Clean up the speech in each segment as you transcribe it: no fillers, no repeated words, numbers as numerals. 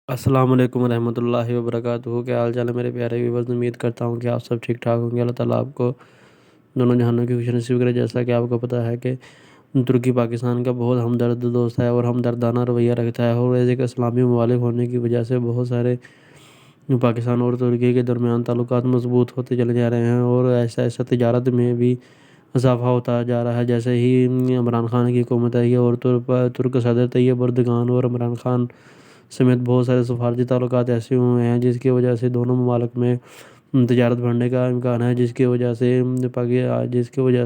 السلام علیکم ورحمۃ اللہ وبرکاتہ۔ کیا حال چال ہے میرے پیارے ویورز؟ امید کرتا ہوں کہ آپ سب ٹھیک ٹھاک ہوں گے۔ اللہ تعالیٰ آپ کو دونوں جہانوں کی خوش نصیب کرے۔ جیسا کہ آپ کو پتہ ہے کہ ترکی پاکستان کا بہت ہمدرد دوست ہے اور ہمدردانہ رویہ رکھتا ہے، اور ایک اسلامی ممالک ہونے کی وجہ سے بہت سارے پاکستان اور ترکی کے درمیان تعلقات مضبوط ہوتے چلے جا رہے ہیں، اور ایسا ایسا تجارت میں بھی اضافہ ہوتا جا رہا ہے۔ جیسے ہی عمران خان کی حکومت آئی ہے اور ترک صدر طیب اردگان اور عمران خان سمیت بہت سارے سفارتی تعلقات ایسے ہوئے ہیں جس کی وجہ سے دونوں ممالک میں تجارت بڑھنے کا امکان ہے، جس کی وجہ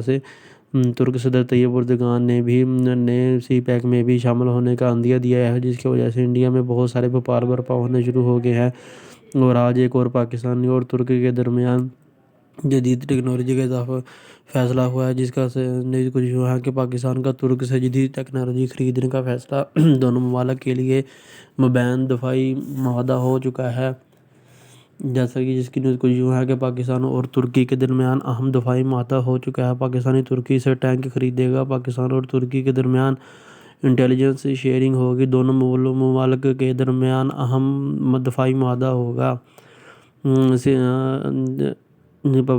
سے ترک صدر طیب اردگان نے بھی سی پیک میں بھی شامل ہونے کا عندیہ دیا ہے، جس کی وجہ سے انڈیا میں بہت سارے وپار برپا ہونے شروع ہو گئے ہیں۔ اور آج ایک اور پاکستانی اور ترکی کے درمیان جدید ٹیکنالوجی کا اضافہ فیصلہ ہوا ہے، جس کا کچھ ہوا ہے کہ پاکستان کا ترک سے جدید ٹیکنالوجی خریدنے کا فیصلہ دونوں ممالک کے لیے مبین دفاعی معاہدہ ہو چکا ہے۔ جیسا کہ جس کی نیوز کچھ یوں ہے کہ پاکستان اور ترکی کے درمیان اہم دفاعی معاہدہ ہو چکا ہے۔ پاکستانی ترکی سے ٹینک خریدے گا۔ پاکستان اور ترکی کے درمیان انٹیلیجنس شیئرنگ ہوگی۔ دونوں ممالک کے درمیان اہم دفاعی معاہدہ ہوگا۔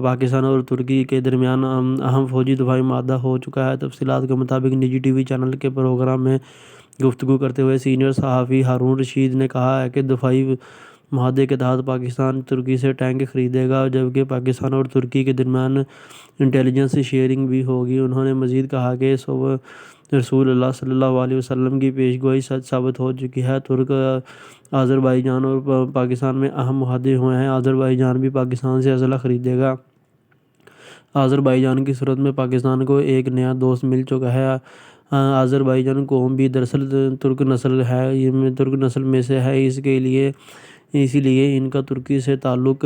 پاکستان اور ترکی کے درمیان اہم فوجی دفاعی معاہدہ ہو چکا ہے۔ تفصیلات کے مطابق نجی ٹی وی چینل کے پروگرام میں گفتگو کرتے ہوئے سینئر صحافی ہارون رشید نے کہا ہے کہ دفاعی معاہدے کے تحت پاکستان ترکی سے ٹینک خریدے گا، جبکہ پاکستان اور ترکی کے درمیان انٹیلیجنس شیئرنگ بھی ہوگی۔ انہوں نے مزید کہا کہ رسول اللہ صلی اللہ علیہ وسلم کی پیشگوئی سچ ثابت ہو چکی ہے۔ ترک آذربائیجان اور پاکستان میں اہم معاہدے ہوئے ہیں۔ آذربائیجان بھی پاکستان سے اسلحہ خریدے گا۔ آذربائیجان کی صورت میں پاکستان کو ایک نیا دوست مل چکا ہے۔ آذربائیجان قوم بھی دراصل ترک نسل میں سے ہے، اسی لیے ان کا ترکی سے تعلق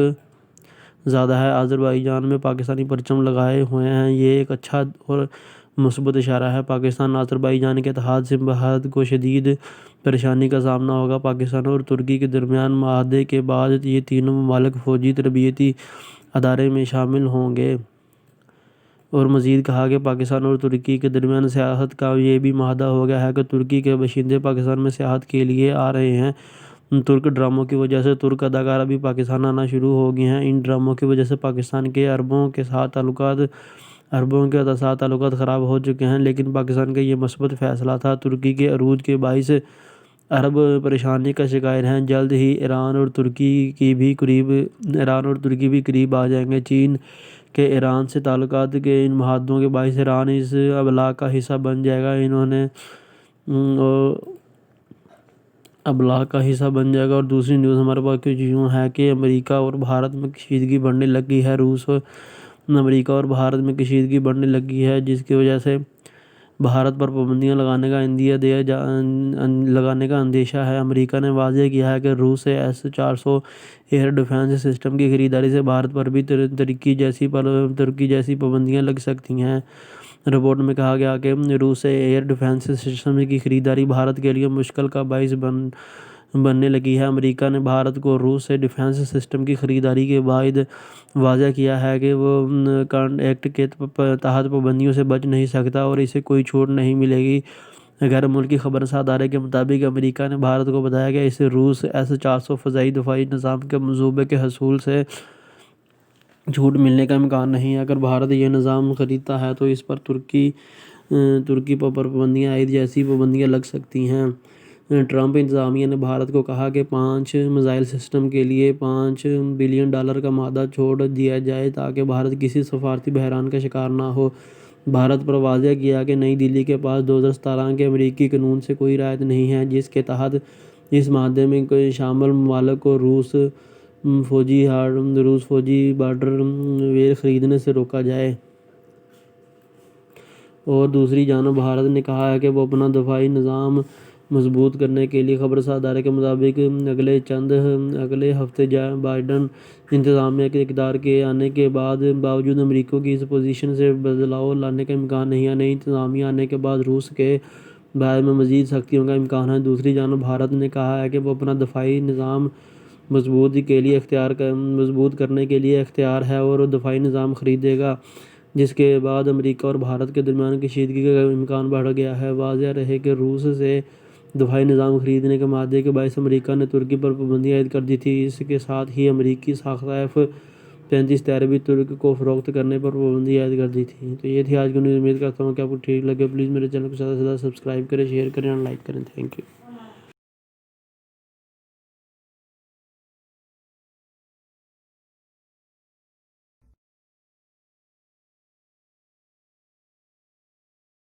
زیادہ ہے۔ آذربائیجان میں پاکستانی پرچم لگائے ہوئے ہیں، یہ ایک اچھا اور مثبت اشارہ ہے۔ پاکستان آذربائیجان کے اتحاد سے بھارت کو شدید پریشانی کا سامنا ہوگا۔ پاکستان اور ترکی کے درمیان معاہدے کے بعد یہ تینوں ممالک فوجی تربیتی ادارے میں شامل ہوں گے۔ اور مزید کہا کہ پاکستان اور ترکی کے درمیان سیاحت کا یہ بھی معاہدہ ہو گیا ہے کہ ترکی کے باشندے پاکستان میں سیاحت کے لیے آ رہے ہیں۔ ترک ڈراموں کی وجہ سے ترک اداکارہ بھی پاکستان آنا شروع ہو گئے ہیں۔ ان ڈراموں کی وجہ سے پاکستان کے عربوں کے ساتھ تعلقات خراب ہو چکے ہیں، لیکن پاکستان کا یہ مثبت فیصلہ تھا۔ ترکی کے عروج کے باعث عرب پریشانی کا شکار ہیں۔ جلد ہی ایران اور ترکی بھی قریب آ جائیں گے۔ چین کے ایران سے تعلقات کے ان معاہدوں کے باعث ایران اس ابلاغ کا حصہ بن جائے گا۔ اور دوسری نیوز ہمارے پاس کچھ یوں ہے کہ امریکہ اور بھارت میں کشیدگی بڑھنے لگی ہے۔ امریکہ اور بھارت میں کشیدگی بڑھنے لگی ہے، جس کی وجہ سے بھارت پر پابندیاں لگانے کا اندیشہ ہے۔ امریکہ نے واضح کیا ہے کہ روس سے S-400 ایئر ڈیفنس سسٹم کی خریداری سے بھارت پر بھی ترکی جیسی پابندیاں لگ سکتی ہیں۔ رپورٹ میں کہا گیا کہ روس سے ایئر ڈیفنس سسٹم کی خریداری بھارت کے لیے مشکل کا باعث بننے لگی ہے۔ امریکہ نے بھارت کو روس سے ڈیفنس سسٹم کی خریداری کے بعد واضح کیا ہے کہ وہ ایکٹ کے تحت پابندیوں سے بچ نہیں سکتا اور اسے کوئی چھوٹ نہیں ملے گی۔ غیر ملکی خبررساں ادارے کے مطابق امریکہ نے بھارت کو بتایا کہ اسے روس S-400 فضائی دفاعی نظام کے منصوبے کے حصول سے چھوٹ ملنے کا امکان نہیں ہے۔ اگر بھارت یہ نظام خریدتا ہے تو اس پر ترکی پر پابندیاں عائد جیسی پابندیاں لگ سکتی ہیں۔ ٹرمپ انتظامیہ نے بھارت کو کہا کہ 5 میزائل سسٹم کے لیے $5 بلین کا معاہدہ چھوڑ دیا جائے تاکہ بھارت کسی سفارتی بحران کا شکار نہ ہو۔ بھارت پر واضح کیا کہ نئی دہلی کے پاس 2017 کے امریکی قانون سے کوئی رعایت نہیں ہے جس کے تحت اس معاہدے میں شامل ممالک کو روس فوجی بارڈر ویئر خریدنے سے روکا جائے۔ اور دوسری جانب بھارت نے کہا ہے کہ وہ اپنا دفاعی نظام مضبوط کرنے کے لیے خبررساں ادارے کے مطابق اگلے ہفتے بائیڈن انتظامیہ کے اقتدار کے آنے کے باوجود امریکہ کی اس پوزیشن سے بدلاؤ لانے کا امکان نہیں ہے۔ نئی انتظامیہ آنے کے بعد روس کے بارے میں مزید سختیوں کا امکان ہے۔ دوسری جانب بھارت نے کہا ہے کہ وہ اپنا دفاعی نظام مضبوط کرنے کے لیے اختیار ہے اور دفاعی نظام خریدے گا، جس کے بعد امریکہ اور بھارت کے درمیان کشیدگی کا امکان بڑھ گیا ہے۔ واضح رہے کہ روس سے دفاعی نظام خریدنے کے معاہدے کے باعث امریکہ نے ترکی پر پابندی عائد کر دی تھی۔ اس کے ساتھ ہی امریکی ساختہ F-35 طیارے بھی ترک کو فروخت کرنے پر پابندی عائد کر دی تھی۔ تو یہ تھی آج کی نیوز۔ امید کرتا ہوں کہ آپ کو ٹھیک لگے۔ پلیز میرے چینل کو زیادہ سے زیادہ سبسکرائب کریں، شیئر کریں اور لائک کریں۔ Thank you.